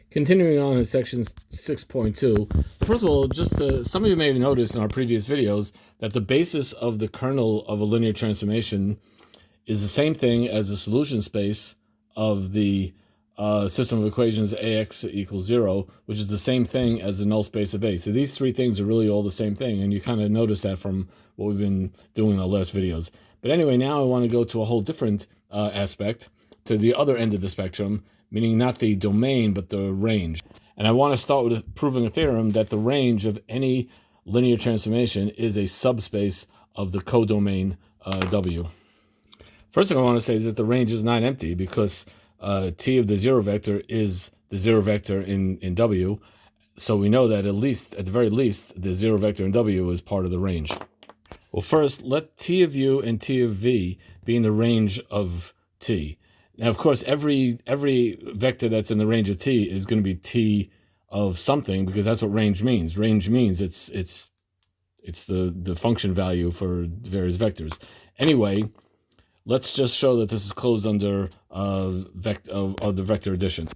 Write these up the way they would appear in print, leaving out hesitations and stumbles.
Continuing on in section 6.2, first of all, some of you may have noticed in our previous videos that the basis of the kernel of a linear transformation is the same thing as the solution space of the system of equations AX equals 0, which is the same thing as the null space of A. So these three things are really all the same thing, and you kind of notice that from what we've been doing in our last videos. But anyway, now I want to go to a whole different aspect, to the other end of the spectrum, meaning not the domain, but the range. And I want to start with proving a theorem that the range of any linear transformation is a subspace of the codomain W. First thing I want to say is that the range is not empty because t of the zero vector is the zero vector in W. So we know that at the very least, the zero vector in W is part of the range. Well, first, let t of u and t of v be in the range of t. Now, of course, every vector that's in the range of t is going to be t of something, because that's what range means. Range means it's the function value for various vectors. Anyway, let's just show that this is closed under the vector addition.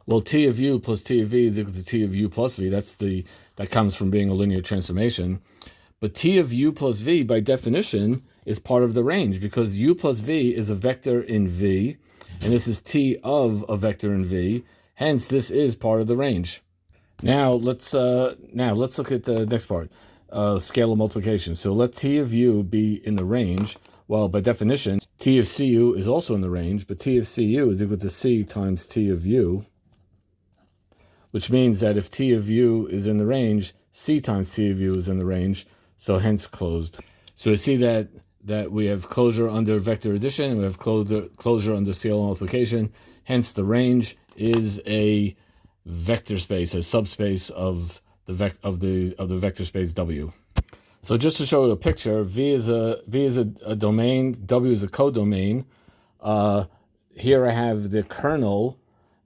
Well, t of u plus t of v is equal to t of u plus v. That comes from being a linear transformation. But t of u plus v, by definition, is part of the range, because u plus v is a vector in v, and this is t of a vector in v. Hence, this is part of the range. Now let's look at the next part, scalar multiplication. So let t of u be in the range. Well, by definition, t of cu is also in the range, but t of cu is equal to c times t of u, which means that if t of u is in the range, c times t of u is in the range, so hence closed. So we see that we have closure under vector addition, and we have closure under scalar multiplication. Hence, the range is a vector space, a subspace of the vector space W. So just to show you a picture, V is a domain, W is a codomain. Here I have the kernel,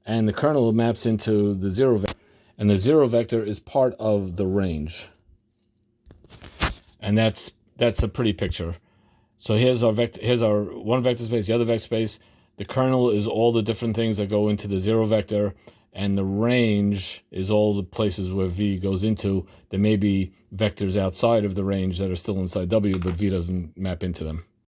and the kernel maps into the zero vector, and the zero vector is part of the range. And that's a pretty picture. So here's our one vector space, the other vector space. The kernel is all the different things that go into the zero vector, and the range is all the places where V goes into. There may be vectors outside of the range that are still inside W, but V doesn't map into them.